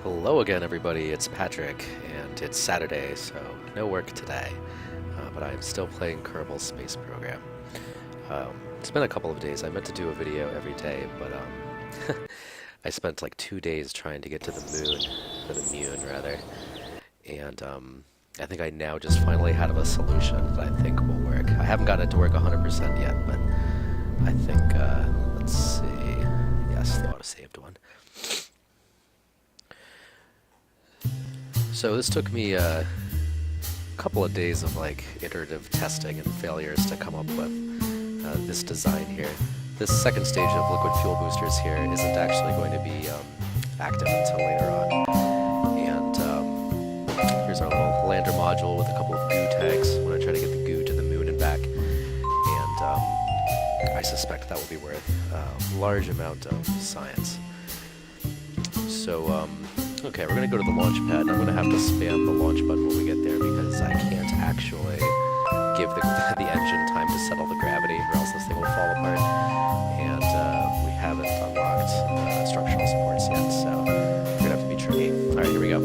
Hello again, everybody. It's Patrick, and it's Saturday, so no work today. But I am still playing Kerbal Space Program. It's been a couple of days. I meant to do a video every day, but I spent like 2 days trying to get to the moon, rather. And I think I now just finally have a solution that I think will work. I haven't gotten it to work 100% yet, but I think, let's see. Yes, the auto-saved one. So this took me a couple of days of like iterative testing and failures to come up with this design here. This second stage of liquid fuel boosters here isn't actually going to be active until later on. And here's our little lander module with a couple of goo tanks. I'm going to try to get the goo to the moon and back. And I suspect that will be worth a large amount of science. So, okay, we're going to go to the launch pad, and I'm going to have to spam the launch button when we get there because I can't actually give the engine time to settle the gravity, or else this thing will fall apart. And we haven't unlocked structural supports yet, so we're going to have to be tricky. Alright, here we go.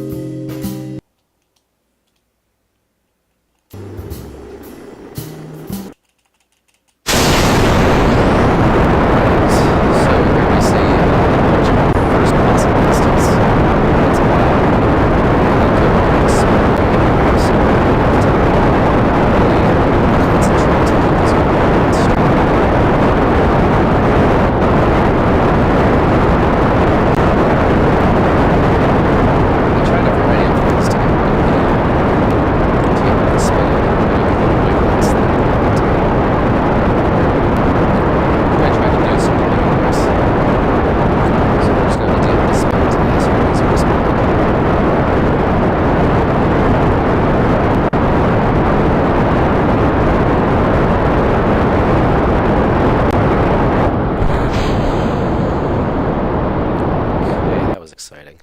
Exciting.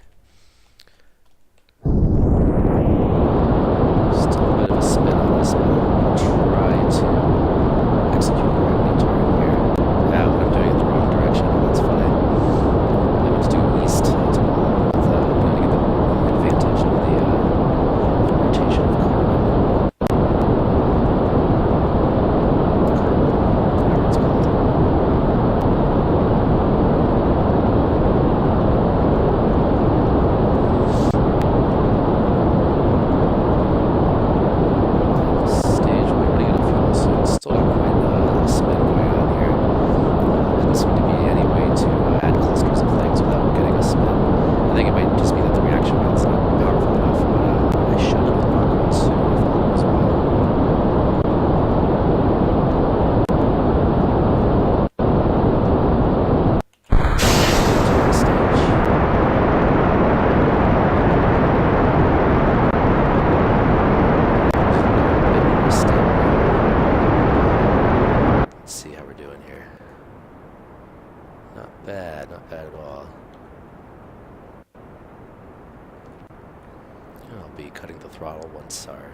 Still a bit of a spin on this one. Try to execute the right turn here. Yeah, but I'm doing it the wrong direction. That's fine. I meant to do east to get the advantage of the rotation of the Kerbin. Whatever it's called. Not bad at all. I'll be cutting the throttle once our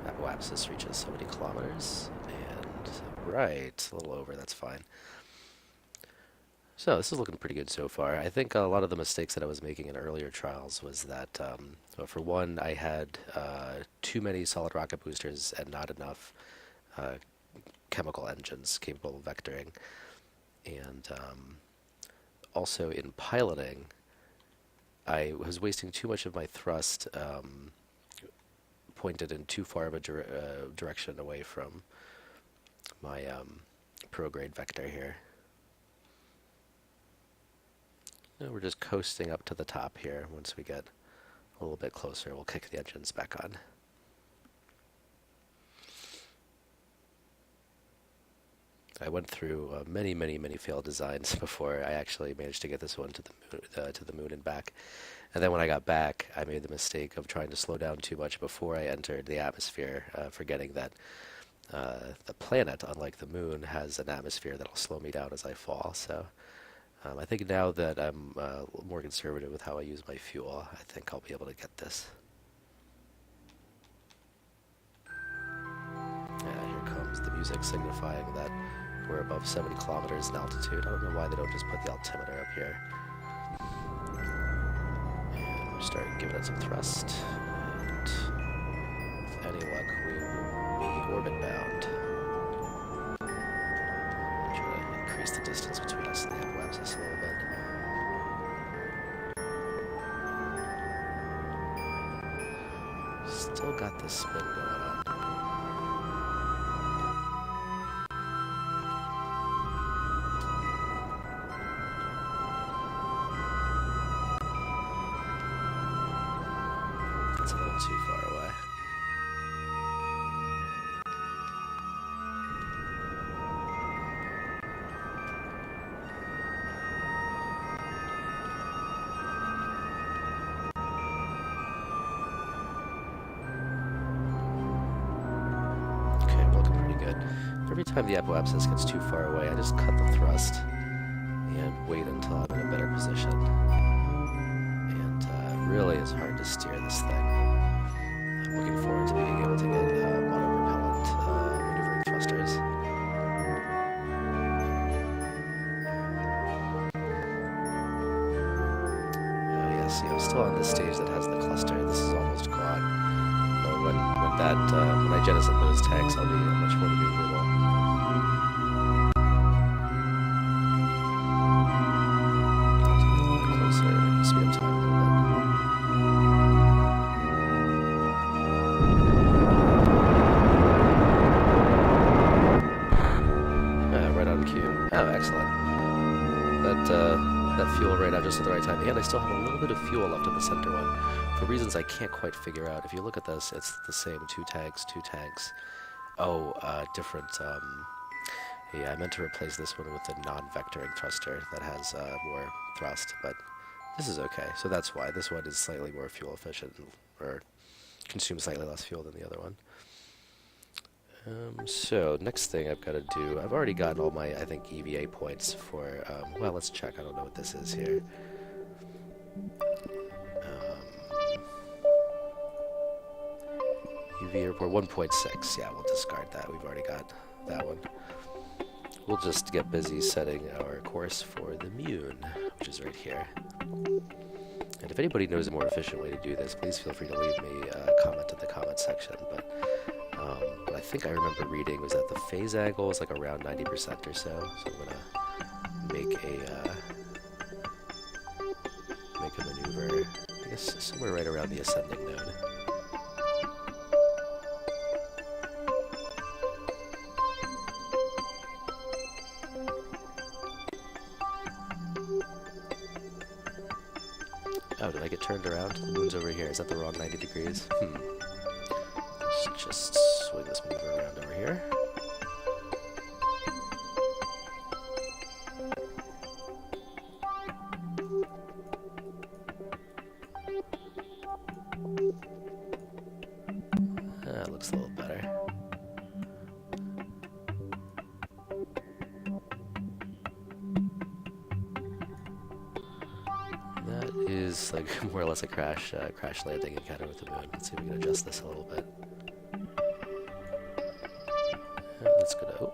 apoapsis reaches so many kilometers. And right, a little over, that's fine. So this is looking pretty good so far. I think a lot of the mistakes that I was making in earlier trials was that, well, for one, I had too many solid rocket boosters and not enough chemical engines capable of vectoring. And also in piloting, I was wasting too much of my thrust pointed in too far of a direction away from my prograde vector here. And we're just coasting up to the top here. Once we get a little bit closer, we'll kick the engines back on. I went through many failed designs before I actually managed to get this one to the moon and back. And then when I got back, I made the mistake of trying to slow down too much before I entered the atmosphere, forgetting that the planet, unlike the moon, has an atmosphere that'll slow me down as I fall. So I think now that I'm more conservative with how I use my fuel, I think I'll be able to get this. Yeah, here comes the music signifying that we're above 70 kilometers in altitude. I don't know why they don't just put the altimeter up here. And start giving it some thrust, and with any luck, we will be orbit bound. Try to increase the distance between us and the apoapsis a little bit. Still got this spin going on. It's a little too far away. Every time the apoapsis gets too far away, I just cut the thrust and wait until I'm in a better position. And really, it's hard to steer this thing. I'm looking forward to being able to get auto-propellant maneuvering thrusters. Yes, I'm still on this stage that has the cluster. This is almost gone. But when I jettison those tanks, I'll be much more maneuverable. That fuel right now just at the right time, and I still have a little bit of fuel left in the center one for reasons I can't quite figure out. If you look at this, it's the same, two tanks. Oh, different, yeah, I meant to replace this one with a non-vectoring thruster that has more thrust, but this is okay. So that's why this one is slightly more fuel efficient, or consumes slightly less fuel than the other one. So, next thing I've got to do, I've already gotten all my, I think, EVA points for, well, let's check, I don't know what this is here. EVA report 1.6, yeah, we'll discard that, we've already got that one. We'll just get busy setting our course for the Moon, which is right here. And if anybody knows a more efficient way to do this, please feel free to leave me a comment in the comment section, but I think I remember reading was that the phase angle is like around 90% or so. So I'm gonna make a maneuver, I guess somewhere right around the ascending node. Oh, did I get turned around? The moon's over here. Is that the wrong 90 degrees? Let's just swing this maneuver around over here. That looks a little better. That is like more or less a crash landing encounter with the moon. Let's see if we can adjust this a little bit. Let's go to,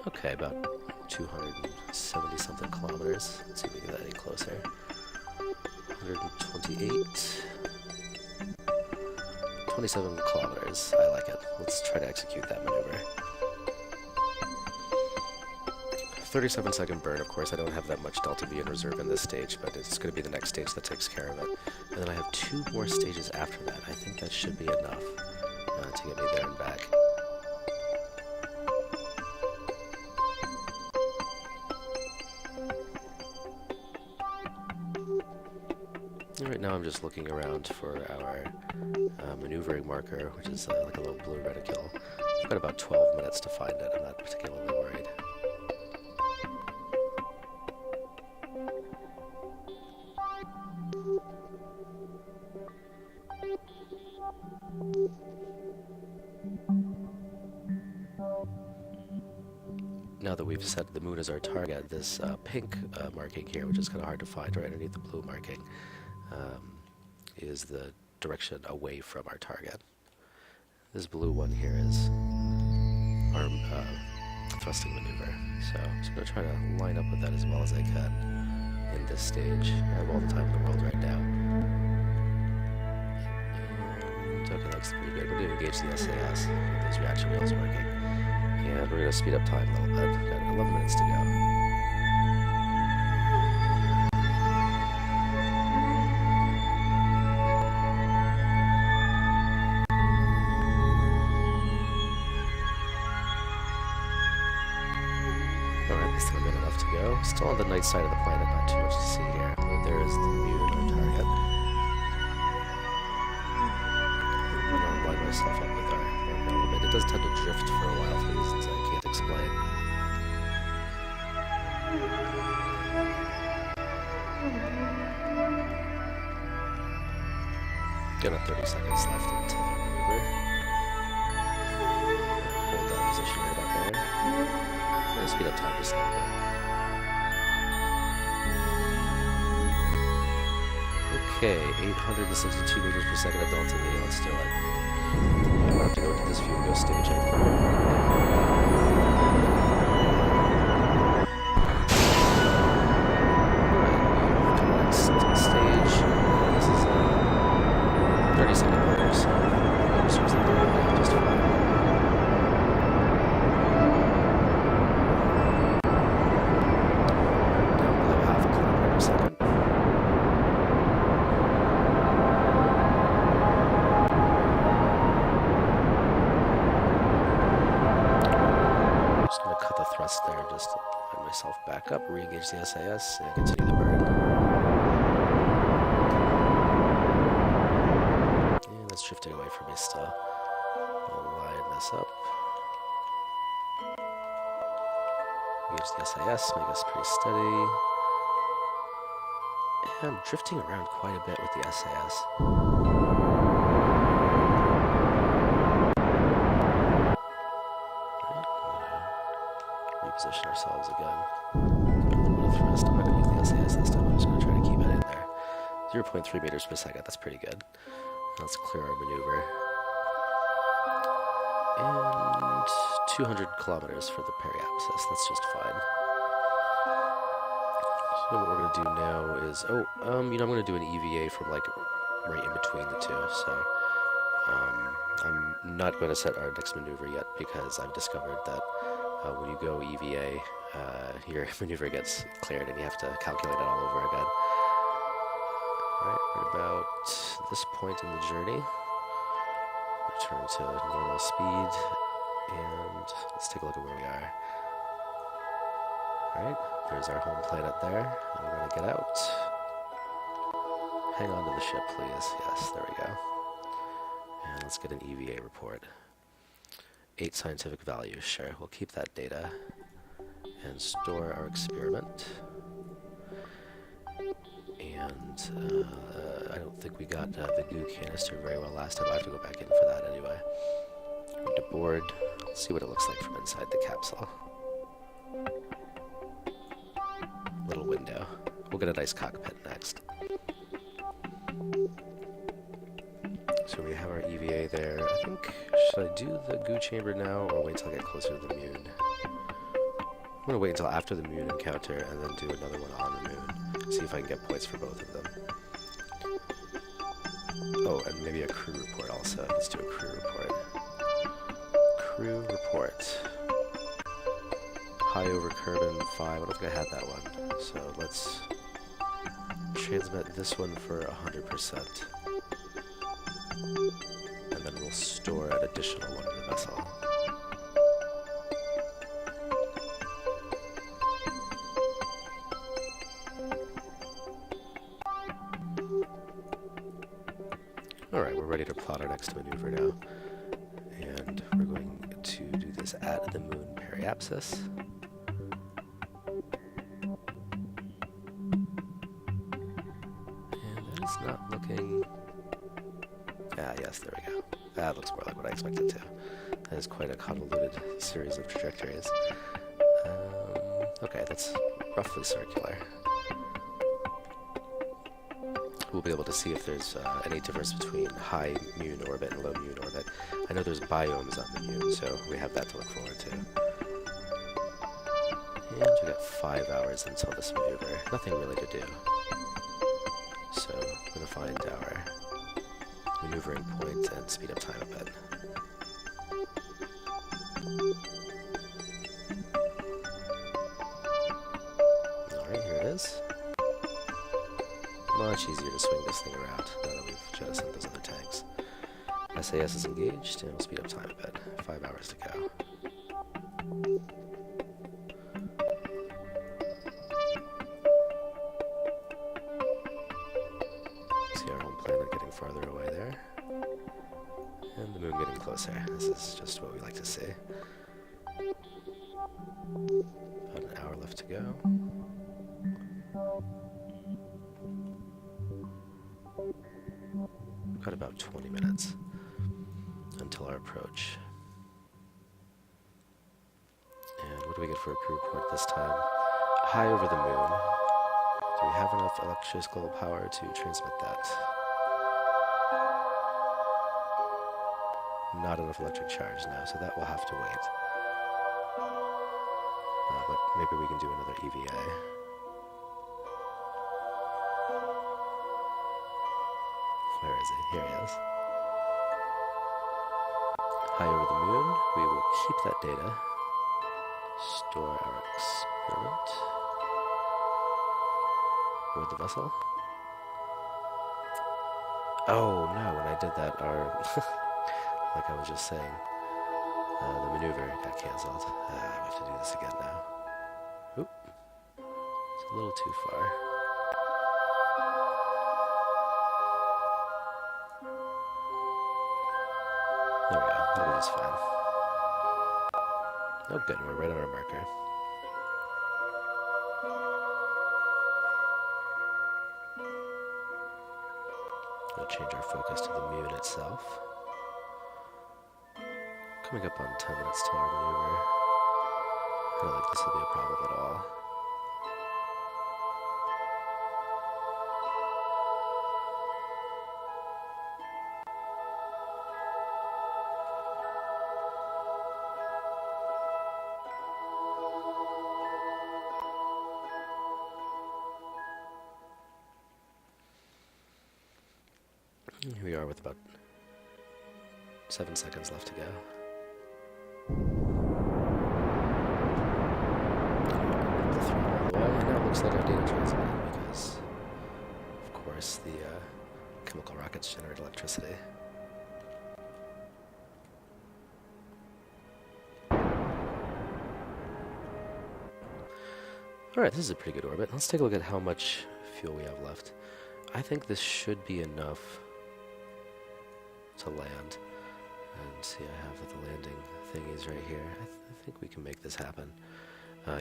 okay, about 270 something kilometers. Let's see if we can get that any closer. 128. 27 kilometers. I like it. Let's try to execute that maneuver. 37-second burn, of course. I don't have that much delta V in reserve in this stage, but it's going to be the next stage that takes care of it. And then I have 2 more stages after that. I think that should be enough to get me there and back. And right now I'm just looking around for our maneuvering marker, which is like a little blue reticule. I've got about 12 minutes to find it. I'm not particularly worried. Now that we've set the moon as our target, this pink marking here, which is kind of hard to find right underneath the blue marking, is the direction away from our target. This blue one here is our thrusting maneuver, so I'm just going to try to line up with that as well as I can. in this stage. I have all the time in the world right now. And, okay, that looks pretty good. We're going to engage the SAS, get those reaction wheels working. And we're going to speed up time a little bit. We've got 11 minutes to go. Still a minute left to go. Still on the night side of the planet, not too much to see here. Although there is the moon, our target. I'm going to line myself up with our element. It does tend to drift for a while for reasons I can't explain. Got 30 seconds left until maneuver. Hold that position right about there. Speed up time just a little bit. Okay, 862 meters per second at Delta V. Let's do it. Yeah, we'll have to go into this view and go staging. Alright, next stage. This is a 30-second order, so just use the burn just fine. There, just to line myself back up, re-engage the SAS, and continue the burn. And that's drifting away from me still. I'll line this up. Engage the SAS, make us pretty steady. And I'm drifting around quite a bit with the SAS. Position ourselves again. A little bit of thrust. I'm not going to use the SAS this time. I'm just going to try to keep it in there. 0.3 meters per second. That's pretty good. Let's clear our maneuver. And 200 kilometers for the periapsis. That's just fine. So what we're going to do now is... I'm going to do an EVA from, like, right in between the two. So, I'm not going to set our next maneuver yet because I've discovered that when you go EVA, your maneuver gets cleared and you have to calculate it all over again. Alright, we're about this point in the journey. Return to normal speed, and let's take a look at where we are. Alright, there's our home planet there, and we're going to get out. Hang on to the ship, please. Yes, there we go. And let's get an EVA report. 8 scientific values, sure. We'll keep that data and store our experiment. And I don't think we got the goo canister very well last time. I have to go back in for that anyway. Go to board. Let's see what it looks like from inside the capsule. Little window. We'll get a nice cockpit next. So we have our EVA there. I think, should I do the goo chamber now or wait till I get closer to the moon? I'm going to wait until after the moon encounter and then do another one on the moon. See if I can get points for both of them. Oh, and maybe a crew report also. Let's do a crew report. Crew report. High over Kerbin 5. I don't think I had that one. So let's transmit this one for 100%. And then we'll store an additional one in the vessel. Alright, we're ready to plot our next maneuver now. And we're going to do this at the moon periapsis. And that is not looking... yes, there we go. That looks more like what I expected to. That is quite a convoluted series of trajectories. Okay, that's roughly circular. We'll be able to see if there's any difference between high moon orbit and low moon orbit. I know there's biomes on the moon, so we have that to look forward to. And we got 5 hours until this maneuver. Nothing really to do. So I'm going to find our maneuvering point and speed up time a bit. Alright, here it is. Much easier to swing this thing around now that we've jettisoned those other tanks. SAS is engaged, and we'll speed up time a bit. 5 hours to go. See our home planet getting farther away there. And the moon getting closer. This is just what we like to see. About an hour left to go. We've got about 20 minutes until our approach. And what do we get for a crew report this time? High over the moon. Do we have enough electrical power to transmit that? Not enough electric charge now, so that will have to wait. But maybe we can do another EVA. Where is he? Here he is. High over the moon, we will keep that data. Store our experiment. Board the vessel. Oh no, when I did that, our like I was just saying, the maneuver got cancelled. I have to do this again now. Oop. It's a little too far. There we go. That'll be just fine. Oh good, we're right on our marker. We'll change our focus to the moon itself. Coming up on 10 minutes to our maneuver. I don't think this will be a problem at all. Here we are with about 7 seconds left to go. And now it looks like our data transmitted because, of course, the chemical rockets generate electricity. Alright, this is a pretty good orbit. Let's take a look at how much fuel we have left. I think this should be enough to land. And see, I have the landing thingies right here. I think we can make this happen.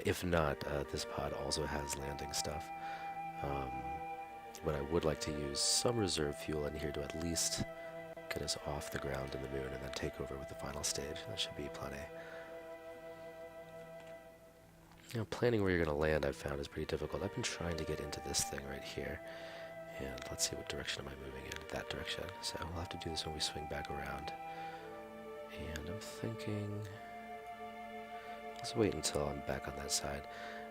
If not, this pod also has landing stuff. But I would like to use some reserve fuel in here to at least get us off the ground in the moon and then take over with the final stage. That should be plenty. You know, planning where you're going to land I've found is pretty difficult. I've been trying to get into this thing right here. And let's see, what direction am I moving in? That direction. So we'll have to do this when we swing back around. And I'm thinking, let's wait until I'm back on that side.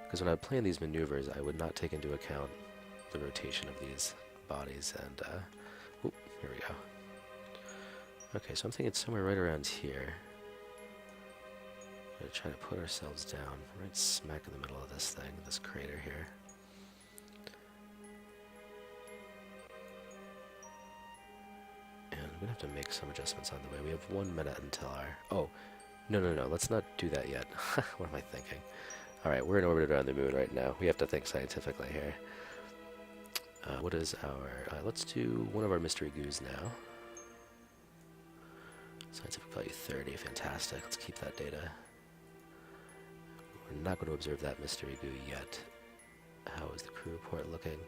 Because when I plan these maneuvers, I would not take into account the rotation of these bodies. And, oop, here we go. Okay, so I'm thinking somewhere right around here. We're going to try to put ourselves down right smack in the middle of this thing, this crater here. We're going to have to make some adjustments on the way. We have 1 minute until our... Oh, no, let's not do that yet. What am I thinking? Alright, we're in orbit around the moon right now. We have to think scientifically here. What is our... let's do one of our mystery goos now. Scientific value 30, fantastic. Let's keep that data. We're not going to observe that mystery goo yet. How is the crew report looking?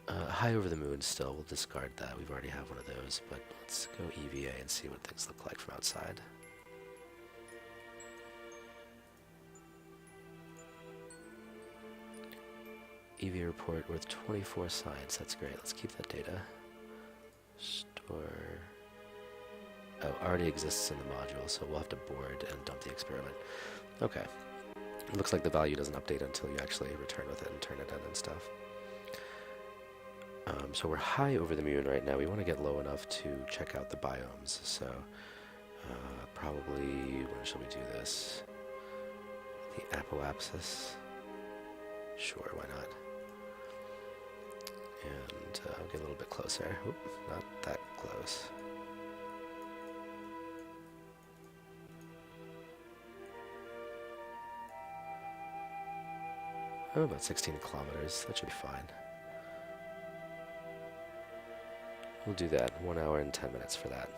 High over the moon still, we'll discard that. We've already have one of those, but let's go EVA and see what things look like from outside. EVA report worth 24 science, that's great. Let's keep that data. Store... Oh, already exists in the module, so we'll have to board and dump the experiment. Okay. It looks like the value doesn't update until you actually return with it and turn it in and stuff. So we're high over the moon right now. We want to get low enough to check out the biomes. So probably, when shall we do this? The apoapsis? Sure, why not? And I'll get a little bit closer. Oop, not that close. Oh, about 16 kilometers. That should be fine. We'll do that. 1 hour and 10 minutes for that.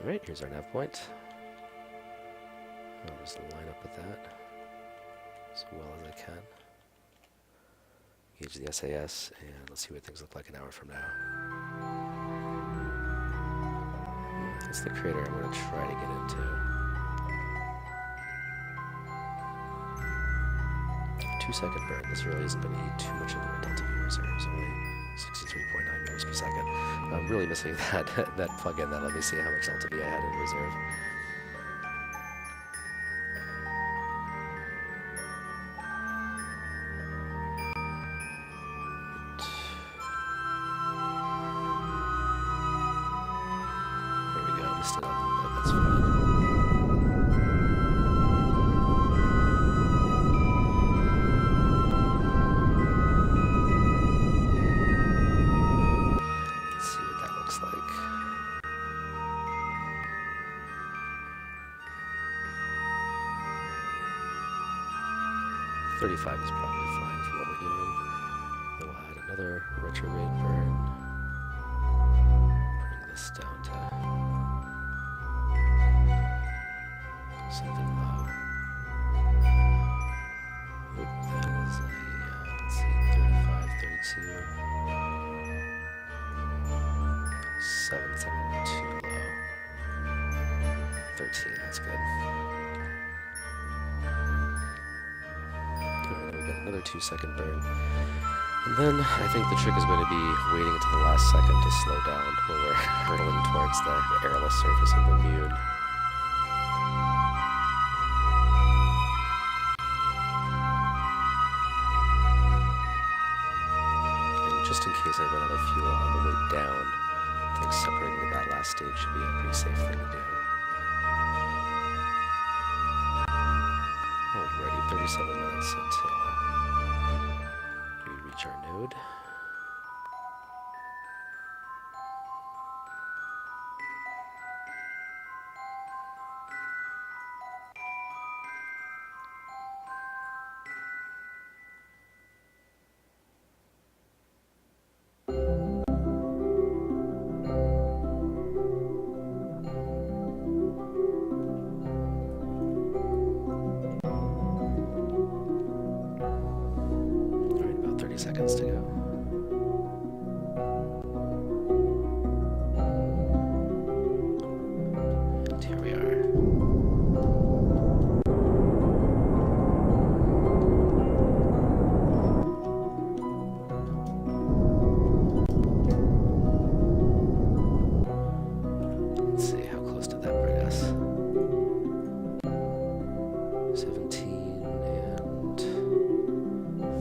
Alright, here's our nav point. I'll just line up with that as well as I can. Gauge the SAS, and let's see what things look like an hour from now. That's the crater I'm going to try to get into. 2-second burn. This really isn't going to eat too much into our delta V reserves, only 63.9 meters per second. I'm really missing that plug-in that let me see how much delta V I had in reserve. Like 35 is probably fine for what we're doing. Then we'll add another retrograde burn. Bring this down to something low. Oop, that is a, let's see, 35, 32. 7, it's like too low. 13, that's good. Another 2-second burn. And then I think the trick is going to be waiting until the last second to slow down when we're hurtling towards the airless surface of the moon. And just in case I run out of fuel on the way down, I think separating to that last stage should be a pretty safe thing to do. Alrighty, 37 minutes until we reach our node. Seconds to go. And here we are. Let's see, how close did that bring us? 17 and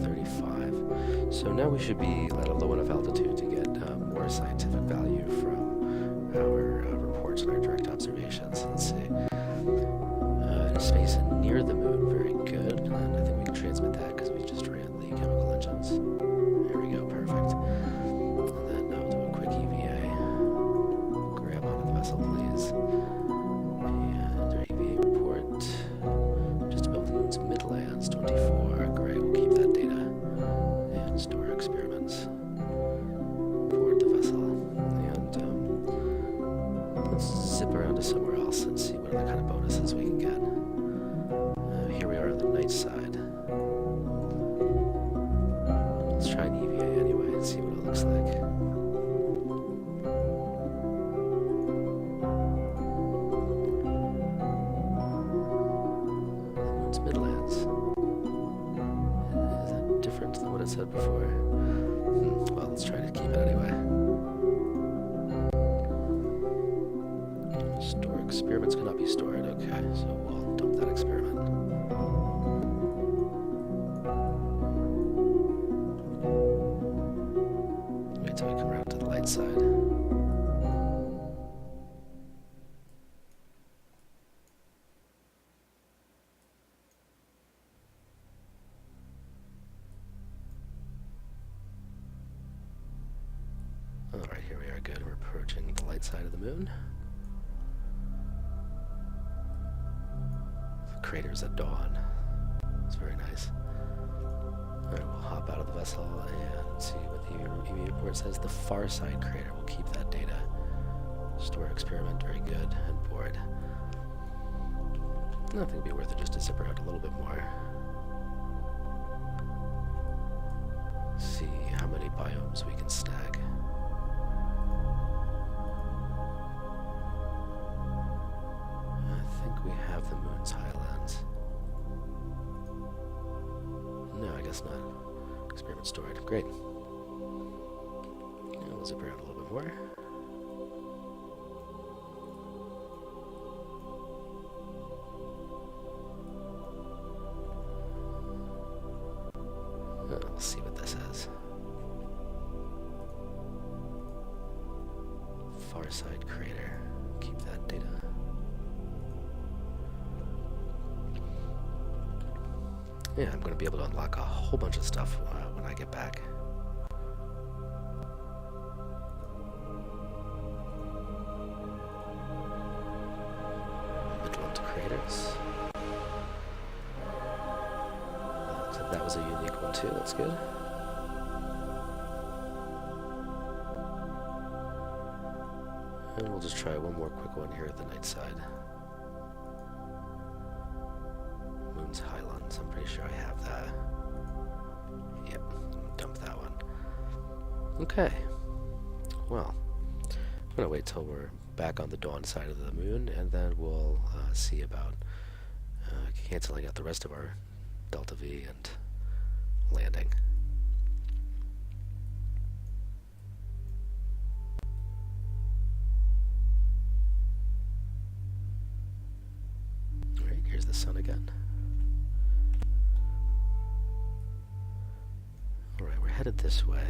35. So now we should be at a low enough altitude to get more scientific value from our reports and our direct observations. Let's see. In a space near the moon, very good. And I think we can transmit that because we just ran the chemical engines. There we go, perfect. And then I'll do a quick EVA. Grab onto the vessel, please. And our EVA report. Just about the moon's midlands, 24. Great, we'll keep that data. Store experiments. Board the vessel. And let's zip around to somewhere else and see what other kind of bonuses we can get. Here we are on the night side. Let's try an EVA anyway and see what it looks like. The moon's midlands. than what it said before. Well, let's try to keep it anyway. Store experiments cannot be stored. Okay, so we'll dump that experiment. Wait till we come around to the light side. Alright, here we are. Good. We're approaching the light side of the moon. The crater's at dawn. It's very nice. Alright, we'll hop out of the vessel and see what the EV report says. The far side crater. We'll keep that data. Store experiment. Very good. And board. I think it'd be worth it just to zip her out a little bit more. See how many biomes we can snag. I think we have the moon's highlands. No, I guess not. Experiment stored. Great. Yeah, we'll zip around a little bit more. We'll see what this is. Far side crater. Keep that data. Yeah, I'm going to be able to unlock a whole bunch of stuff when I get back. Midland craters. So that was a unique one too, that's good. And we'll just try one more quick one here at the night side. Moon's Highlands, I'm pretty sure I have that. Yep, dump that one. Okay, well, I'm gonna wait till we're back on the dawn side of the moon, and then we'll see about canceling out the rest of our Delta V and landing. Alright, here's the sun again. Alright, we're headed this way.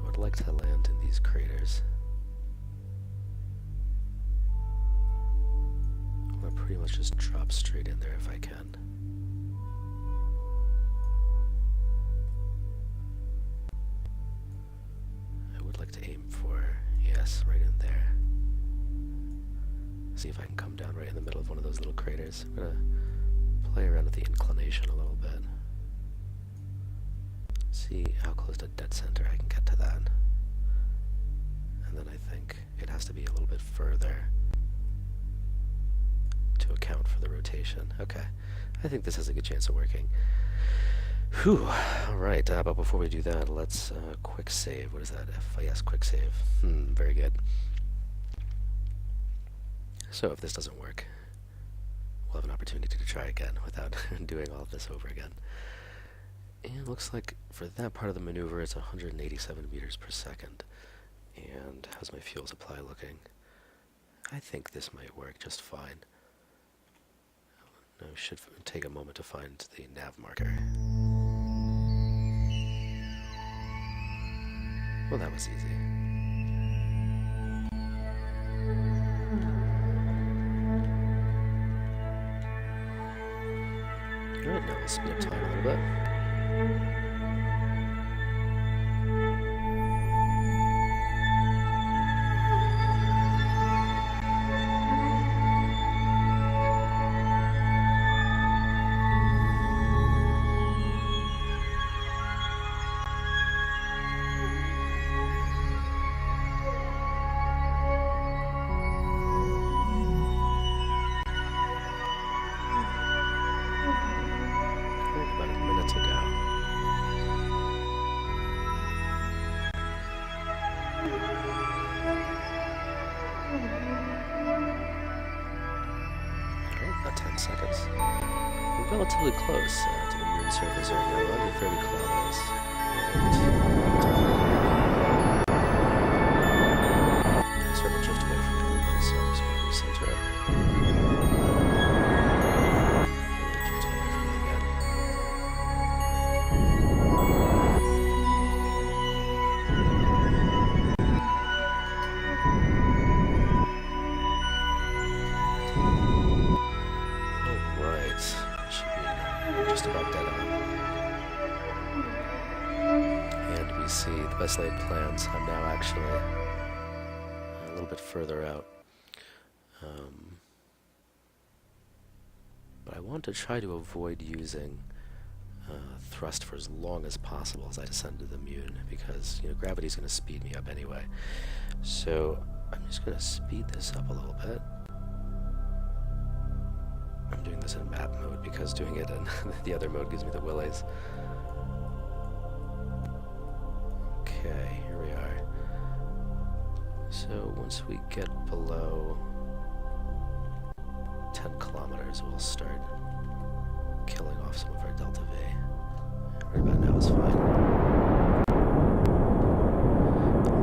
I would like to land in these craters. I'm gonna pretty much just drop straight in there if I can. I would like to aim for, yes, right in there. See if I can come down right in the middle of one of those little craters. I'm gonna play around with the inclination a little bit. See how close to dead center I can get to that. And then I think it has to be a little bit further to account for the rotation. Okay, I think this has a good chance of working. Whew, alright, but before we do that, let's quick save. What is that? Yes, quick save. Very good. So if this doesn't work, we'll have an opportunity to try again without doing all of this over again. And it looks like for that part of the maneuver, it's 187 meters per second. And how's my fuel supply looking? I think this might work just fine. I should take a moment to find the nav marker. Well, that was easy. Alright, now we'll speed up time a little bit. About a minute to go. Alright, about 10 seconds. We're relatively close to the moon surface right now, under 30 kilometers. And starting to drift away from Kerbal, so I'm just going to recenter it. Drift away from it again. Alright, should be just about dead on. And we see the best laid plans. I'm now actually a little bit further out. But I want to try to avoid using thrust for as long as possible as I descend to the Moon, because gravity's going to speed me up anyway. So I'm just going to speed this up a little bit. I'm doing this in map mode because doing it in the other mode gives me the willies. Okay, here we are. So once we get below 10 kilometers, we'll start killing off some of our Delta V. Right about now is fine.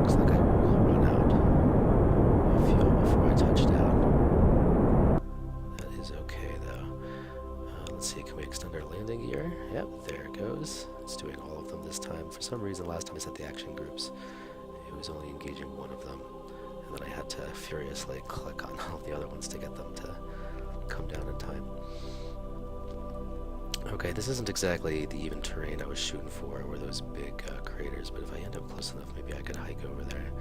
Looks like I will run out of fuel before I touch down. That is okay though. Let's see, can we extend our landing gear? Yep, there it goes. It's doing all of them this time. For some reason, last time I set the action groups, it was only engaging one of them. And then I had to furiously click on all the other ones to get them to come down in time. Okay, this isn't exactly the even terrain I was shooting for, or those big craters, but if I end up close enough, maybe I could hike over there.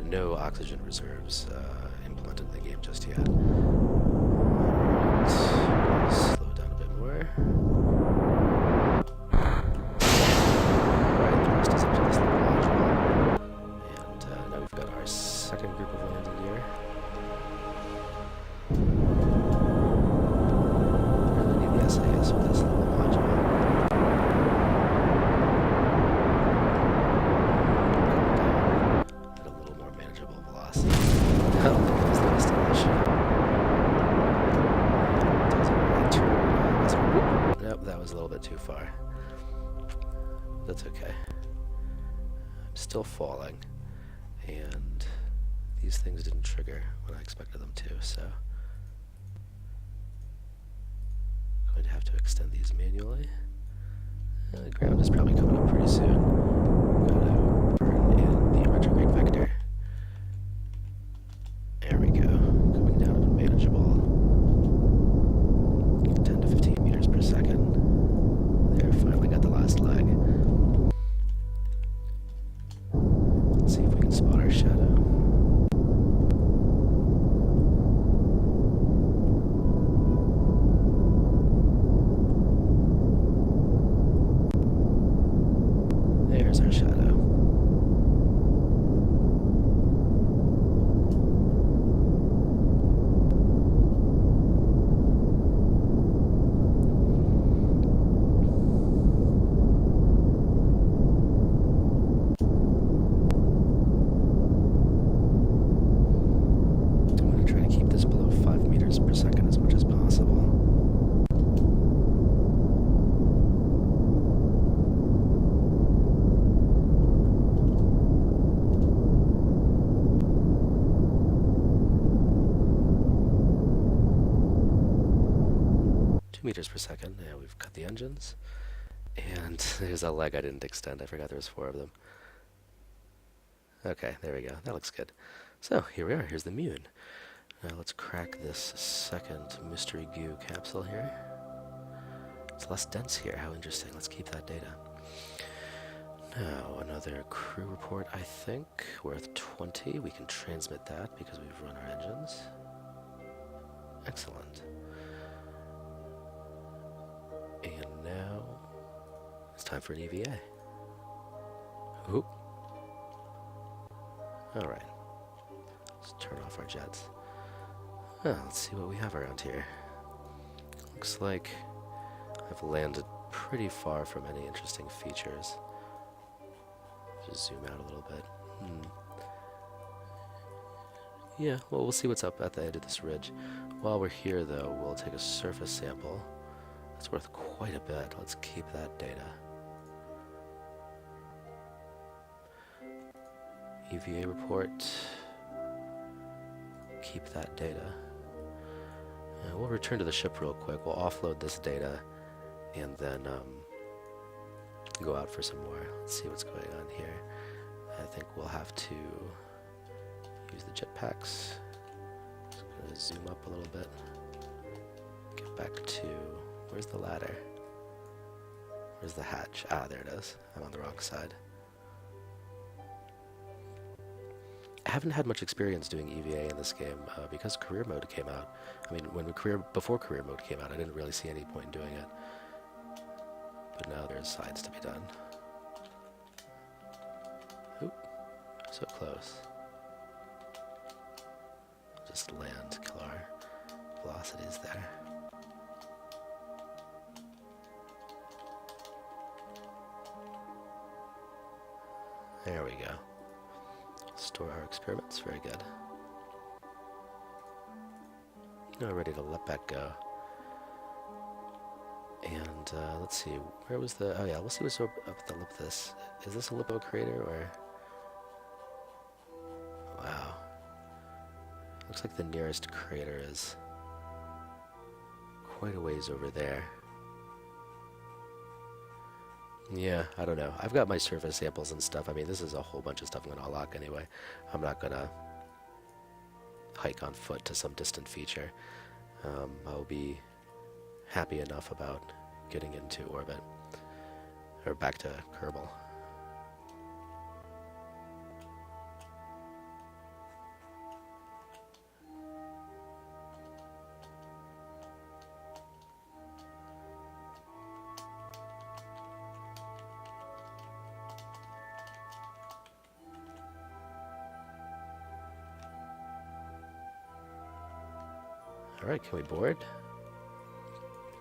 No oxygen reserves implemented in the game just yet. Alright, slow down a bit more. Alright, the rest is up to this little module. And now we've got our second group of landing gear. SAS with this little module. At a little more manageable velocity. Oh, there goes the destination. Nope, that was a little bit too far. That's okay. I'm still falling, and these things didn't trigger when I expected them to, so going to have to extend these manually. The ground is probably coming up pretty soon. Gotta burn in the retrograde vector. There we go. Coming down a bit manageable. 10 to 15 meters per second. There, finally got the last leg. Let's see if we can spot our shadow. There's our shadow. 2 meters per second. Yeah, we've cut the engines. And there's a leg I didn't extend. I forgot there was 4 of them. Okay, there we go. That looks good. So, here we are. Here's the Moon. Now let's crack this second mystery goo capsule here. It's less dense here. How interesting. Let's keep that data. Now, another crew report, I think, worth 20. We can transmit that because we've run our engines. Excellent. And now, it's time for an EVA. Oop. Alright. Let's turn off our jets. Well, let's see what we have around here. Looks like I've landed pretty far from any interesting features. Just zoom out a little bit. Yeah, well, we'll see what's up at the end of this ridge. While we're here, though, we'll take a surface sample. It's worth quite a bit. Let's keep that data. EVA report. Keep that data. We'll return to the ship real quick. We'll offload this data and then go out for some more. Let's see what's going on here. I think we'll have to use the jetpacks. Just gonna zoom up a little bit. Get back to, where's the ladder? Where's the hatch? Ah, there it is. I'm on the wrong side. I haven't had much experience doing EVA in this game because career mode came out. I mean, before career mode came out, I didn't really see any point in doing it. But now there's sides to be done. Oop, so close. Just land, kill our velocities there. There we go. Store our experiments, very good. Now we're ready to let that go. And let's see, where was the, oh yeah, we'll see what's up at the lip of this. Is this a lipo crater or? Wow. Looks like the nearest crater is quite a ways over there. Yeah, I don't know. I've got my surface samples and stuff. I mean, this is a whole bunch of stuff I'm going to unlock anyway. I'm not going to hike on foot to some distant feature. I'll be happy enough about getting into orbit. Or back to Kerbal. Alright, can we board?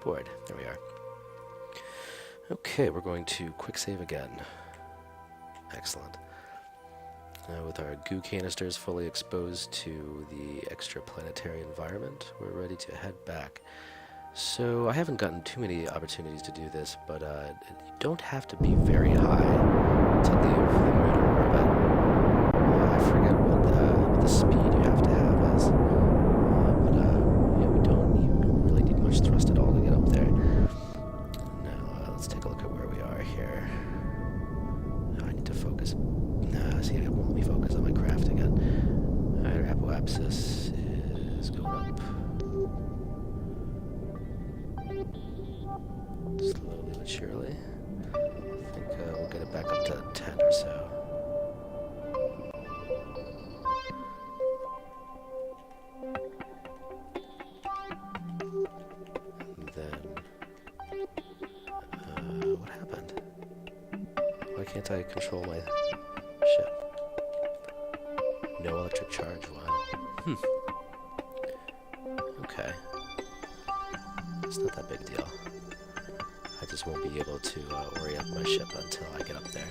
Board, there we are. Okay, we're going to quick save again. Excellent. With our goo canisters fully exposed to the extraplanetary environment, we're ready to head back. So, I haven't gotten too many opportunities to do this, but you don't have to be very high to leave the lunar orbit. I forget what the speed you have to have is. Thrust at all to get up there. Now, let's take a look at where we are here. Now I need to focus. See, it won't let me focus on my craft again. Alright, our apoapsis is going up. Slowly but surely. I think we'll get it back up to 10 or so. What happened? Why can't I control my ship? No electric charge, wow. Okay. It's not that big a deal. I just won't be able to orient my ship until I get up there.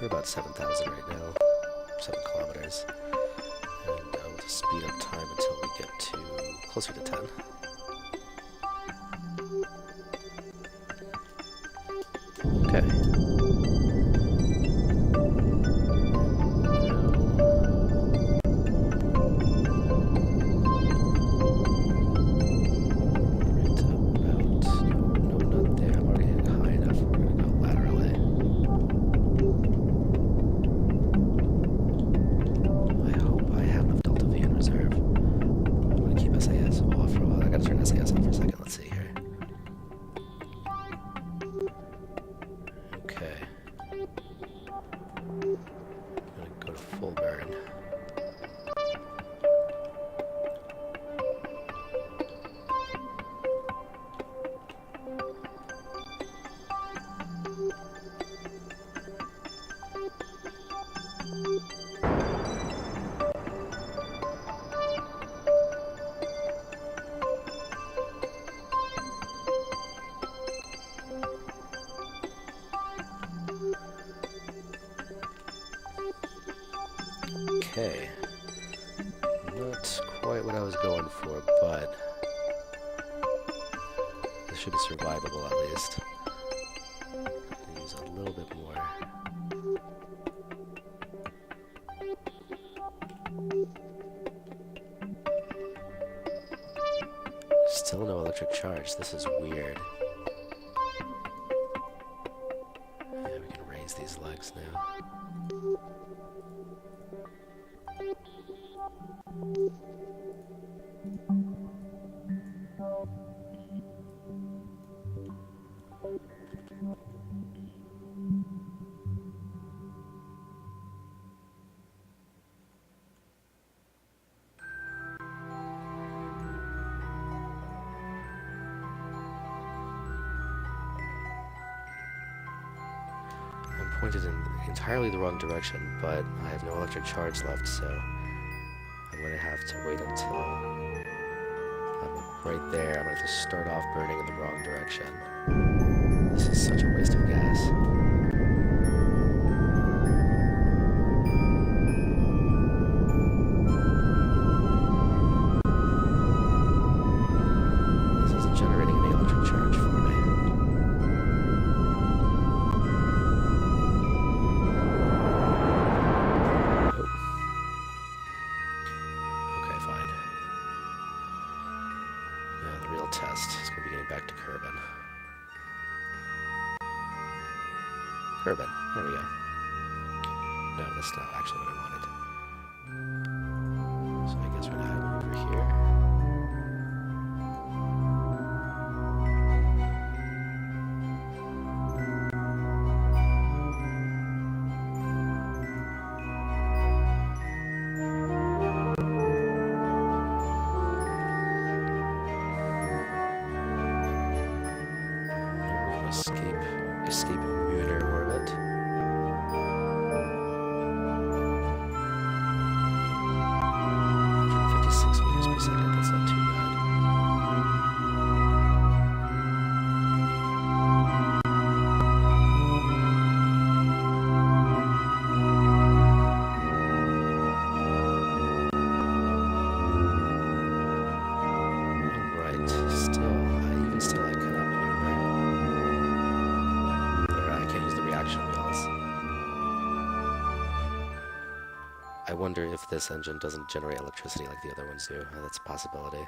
We're about 7,000 right now, 7 kilometers. And we'll just speed up time until we get to closer to 10. Okay. Okay. Not quite what I was going for, but this should be survivable at least. Use a little bit more. Still no electric charge. This is weird. Yeah, we can raise these legs now. Pointed in entirely the wrong direction, but I have no electric charge left, so I'm going to have to wait until I'm right there. I'm going to have to start off burning in the wrong direction. This is such a waste of gas. This isn't generating any electric charge for me. Back to Kerbin. Kerbin, there we go. No, that's not actually what I wanted. So I guess we're gonna have one over here. Escape Lunar orbit. 156 meters per second, that's not too bad. Alright, still I cannot maneuver. I can't use the reaction wheels. I wonder if this engine doesn't generate electricity like the other ones do. That's a possibility.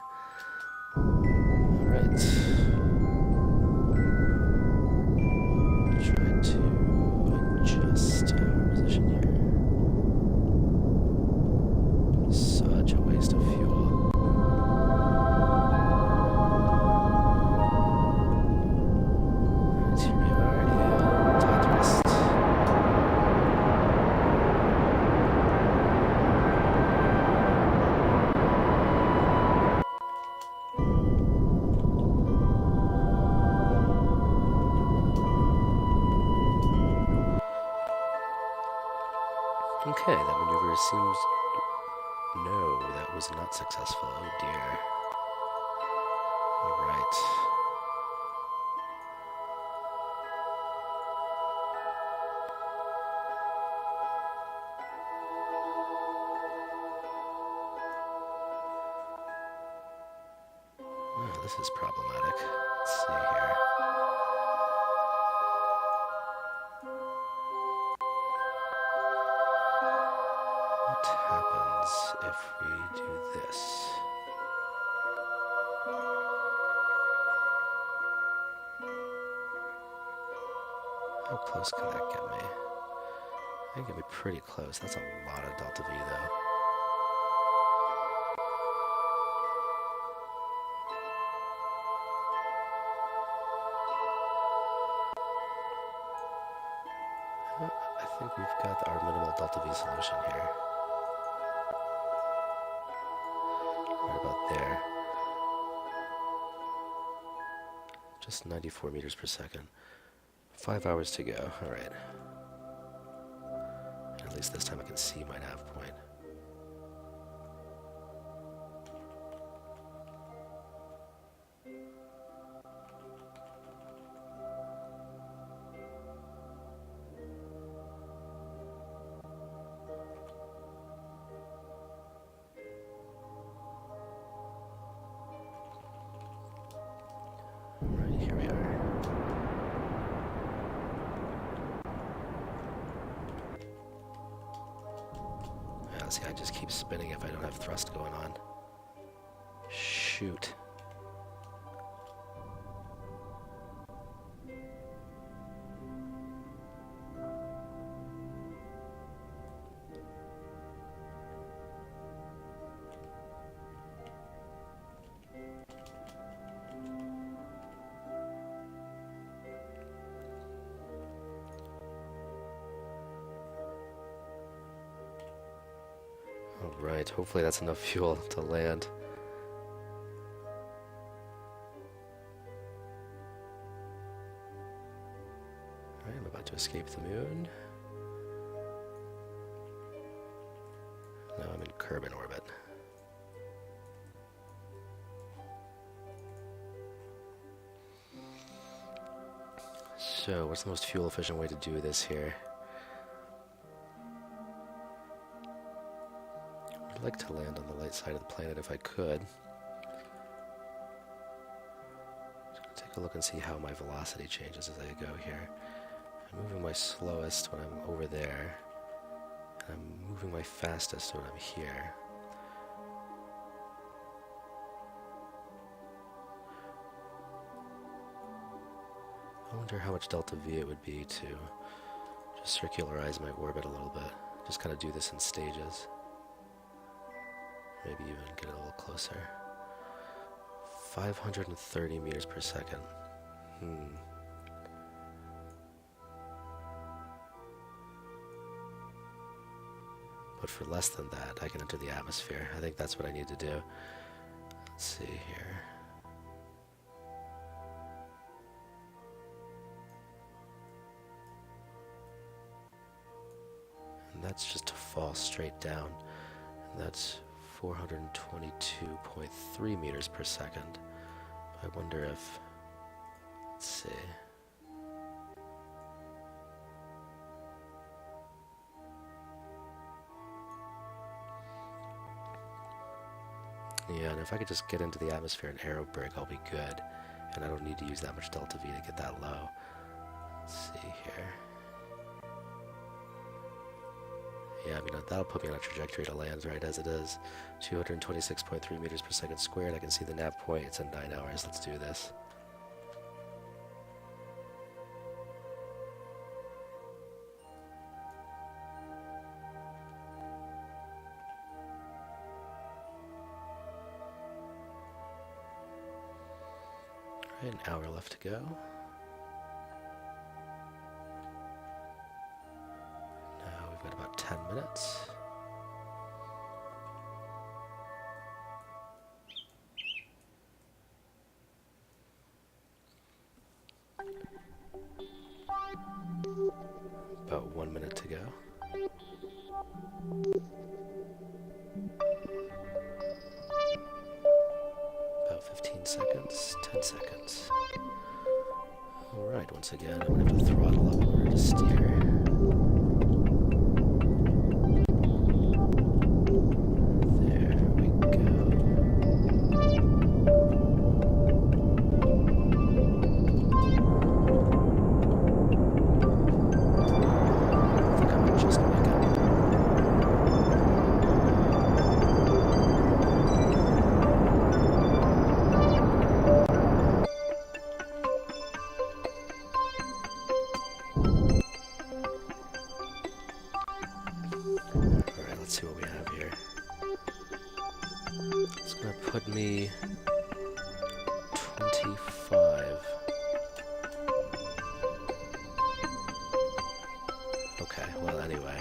Alright. Try to adjust our position here. Such a waste of fuel. Okay, that maneuver seems... No, that was not successful. Oh dear. Alright. Oh, this is problematic. Let's see here. What happens if we do this? How close can that get me? I think it'll be pretty close. That's a lot of delta V though. I think we've got our minimal delta V solution here. Right about there. Just 94 meters per second. 5 hours to go. Alright. At least this time I can see my nav point. Right here see, I just keep spinning if I don't have thrust going on. Shoot. Alright, hopefully that's enough fuel to land. Alright, I'm about to escape the moon. Now I'm in Kerbin orbit. So, what's the most fuel efficient way to do this here? I'd like to land on the light side of the planet if I could. Just gonna take a look and see how my velocity changes as I go here. I'm moving my slowest when I'm over there, and I'm moving my fastest when I'm here. I wonder how much delta V it would be to just circularize my orbit a little bit. Just kind of do this in stages. Maybe even get a little closer. 530 meters per second. But for less than that, I can enter the atmosphere. I think that's what I need to do. Let's see here. And that's just to fall straight down. And that's 422.3 meters per second. I wonder if, let's see. Yeah, and if I could just get into the atmosphere and aerobrake, I'll be good. And I don't need to use that much delta V to get that low. Let's see here. Yeah, I mean, that'll put me on a trajectory to land right as it is. 226.3 meters per second squared. I can see the nav point. It's in 9 hours. Let's do this. All right, an hour left to go. About 10 minutes. About 1 minute to go. About 15 seconds, 10 seconds. Alright, once again, I'm going to have to throttle up in order to steer. Let's see what we have here. It's going to put me 25. Okay, well anyway,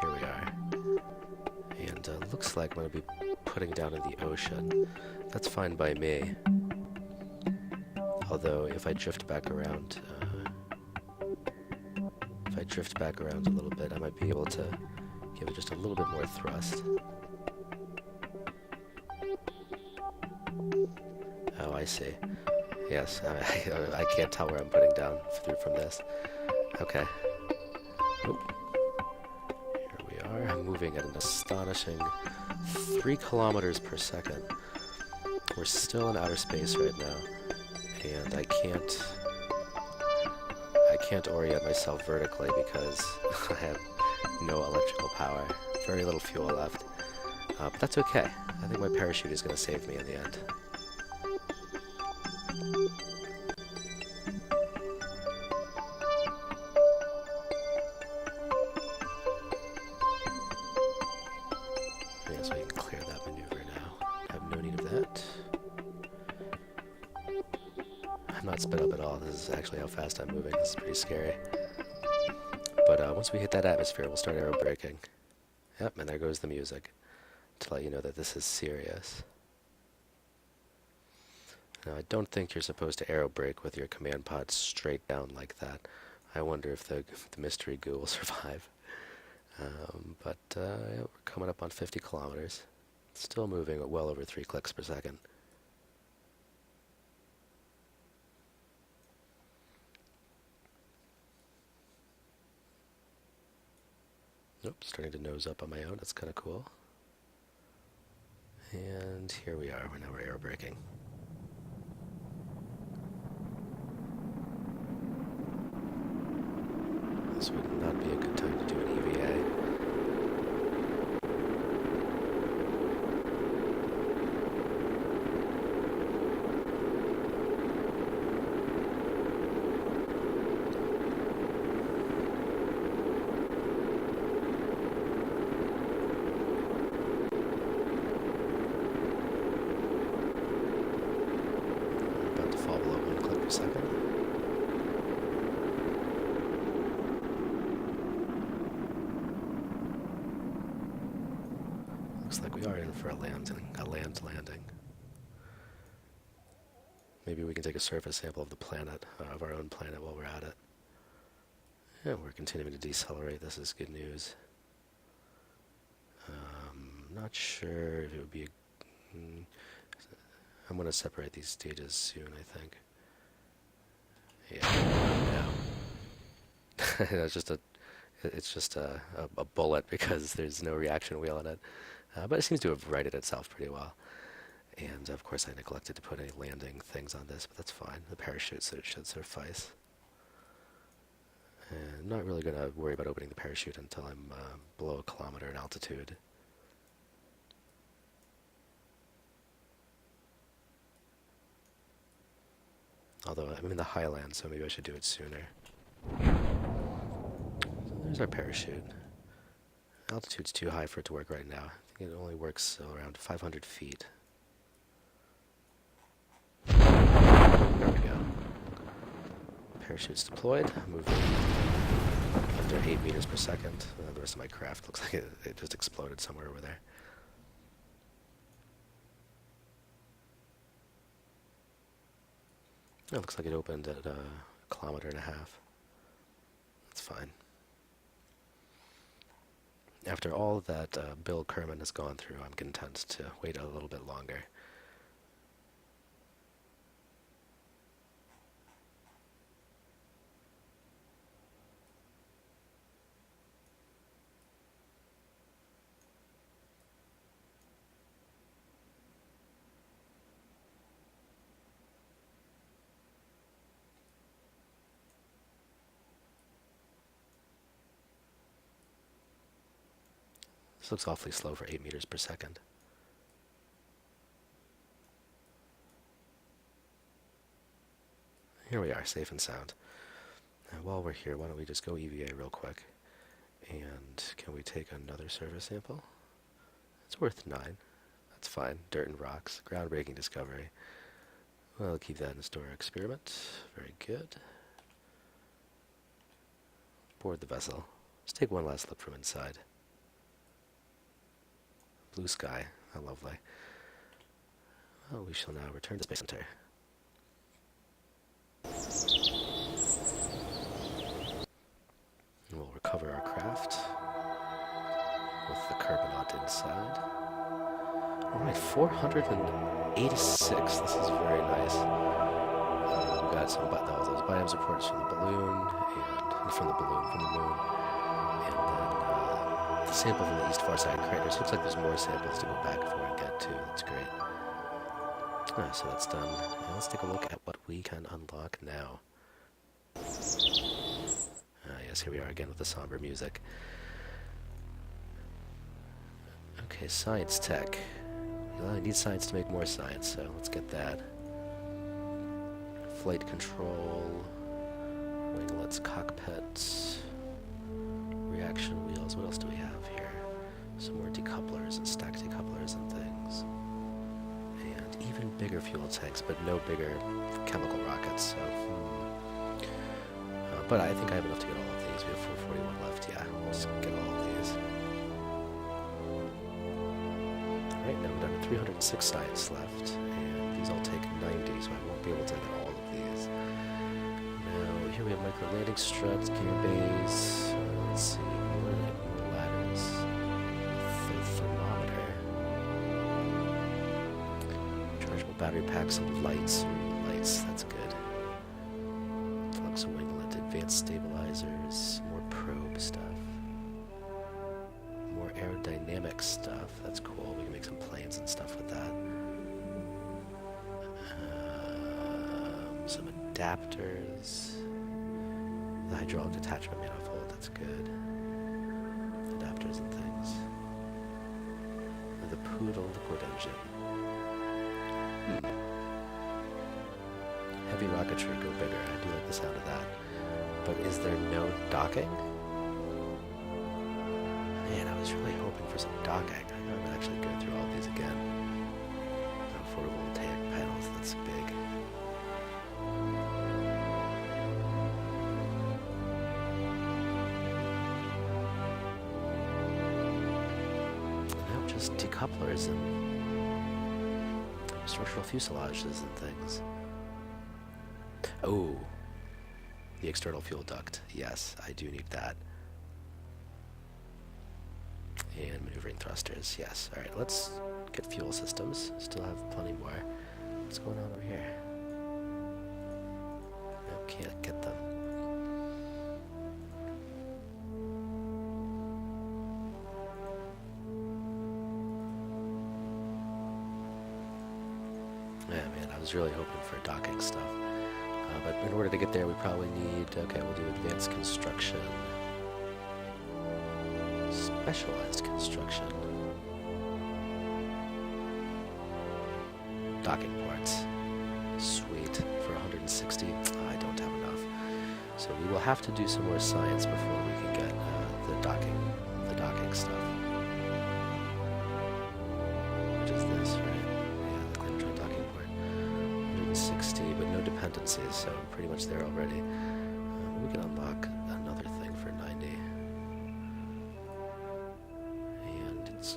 here we are. And looks like I'm going to be putting down in the ocean. That's fine by me. Although if I drift back around, a little bit, I might be able to give it just a little bit more thrust. Oh, I see. Yes, I can't tell where I'm putting down through from this. Okay. Oh. Here we are. I'm moving at an astonishing 3 kilometers per second. We're still in outer space right now, and I can't orient myself vertically because I have no electrical power. very little fuel left. But that's okay. I think my parachute is going to save me in the end. Yeah, so we can clear that maneuver now. I have no need of that. I'm not sped up at all. This is actually how fast I'm moving. This is pretty scary. But once we hit that atmosphere, we'll start aero braking. Yep, and there goes the music to let you know that this is serious. Now, I don't think you're supposed to aero brake with your command pod straight down like that. I wonder if the mystery goo will survive. Yeah, we're coming up on 50 kilometers. Still moving at well over 3 clicks per second. Nope, starting to nose up on my own. That's kind of cool. And here we are. Now we're aero braking. This would not be a good time to do an EVA. About to fall below 1 click per second. Looks like we are in for a land landing. Maybe we can take a surface sample of the planet, of our own planet while we're at it. Yeah, we're continuing to decelerate. This is good news. Not sure if it would be I'm going to separate these stages soon, I think. Yeah, no. It's just a bullet because there's no reaction wheel in it. But it seems to have righted itself pretty well. And of course I neglected to put any landing things on this, but that's fine. The parachute should suffice. And I'm not really going to worry about opening the parachute until I'm below 1 kilometer in altitude. Although I'm in the highlands, so maybe I should do it sooner. So there's our parachute. Altitude's too high for it to work right now. I think it only works around 500 feet. There we go. Parachute's deployed. Moving under 8 meters per second. The rest of my craft looks like it just exploded somewhere over there. It looks like it opened at 1.5 kilometers. That's fine. After all that Bill Kerbin has gone through, I'm content to wait a little bit longer. This looks awfully slow for 8 meters per second. Here we are, safe and sound. Now, while we're here, why don't we just go EVA real quick. And can we take another surface sample? It's worth 9. That's fine. Dirt and rocks. Groundbreaking discovery. Well, I'll keep that in store. Experiment. Very good. Board the vessel. Let's take one last look from inside. Blue sky. How lovely. Well, we shall now return to Space Center. And we'll recover our craft with the Kerbal inside. Alright, 486. This is very nice. We got some those biomes reports from the balloon and from the moon. And then the sample from the east far side craters. Looks like there's more samples to go back for and get to. That's great. So that's done. And let's take a look at what we can unlock now. Yes, here we are again with the somber music. Okay, science tech. Well, I need science to make more science, so let's get that. Flight control, winglets, cockpits, reaction wheels. What else do we have here? Some more decouplers and stack decouplers and things. And even bigger fuel tanks, but no bigger chemical rockets, so... but I think I have enough to get all of these. We have 441 left, yeah. Let's get all of these. Alright, now we're down to 306 science left, and these all take 90, so I won't be able to get all of these. Now, here we have micro landing struts, gear bays, let's see, more ladders, thermometer, chargeable battery packs, and lights. Lights, that's good. Flux winglet, advanced stabilizers, more probe stuff. More aerodynamic stuff, that's cool. We can make some planes and stuff with that. Some adapters. The hydraulic detachment manifold, that's good. Adapters and things. The Poodle liquid engine. Heavy rocketry, go bigger. I do like the sound of that. But is there no docking? Man, I was really hoping for some docking. I would actually go through all these again. Photovoltaic panels, that's big. Now just decouplers and structural fuselages and things. Oh, the external fuel duct. Yes, I do need that. And maneuvering thrusters, yes. Alright, let's get fuel systems. Still have plenty more. What's going on over here? No, can't get them. Yeah, man, I was really hoping for docking stuff. But in order to get there, we probably need... Okay, we'll do advanced construction. Specialized construction. Docking ports. Sweet. For 160, I don't have enough. So we will have to do some more science before we can get the docking stuff. Which is this, right? Yeah, the Clamtron docking port. 160, but no dependencies, so I'm pretty much there already. We can unlock another thing for 90.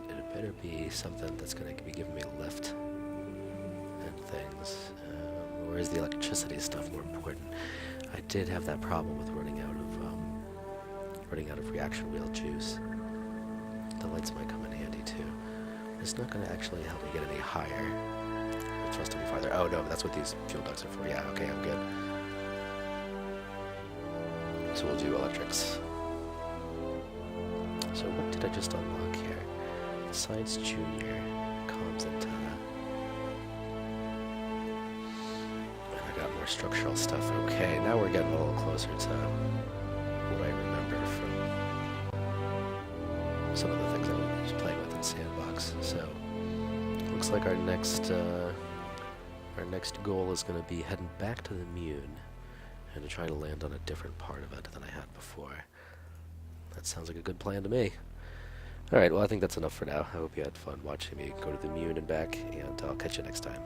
It better be something that's going to be giving me lift and things. Or is the electricity stuff more important? I did have that problem with running out of reaction wheel juice. The lights might come in handy too. It's not going to actually help me get any higher. It's supposed to be farther. Oh no, that's what these fuel ducts are for. Yeah, okay, I'm good. So we'll do electrics. So what did I just unlock here? Science Junior, comms antenna. And I got more structural stuff. Okay, now we're getting a little closer to what I remember from some of the things I was playing with in Sandbox. So, looks like our next goal is going to be heading back to the Moon and to try to land on a different part of it than I had before. That sounds like a good plan to me. Alright, well I think that's enough for now. I hope you had fun watching me go to the Moon and back, and I'll catch you next time.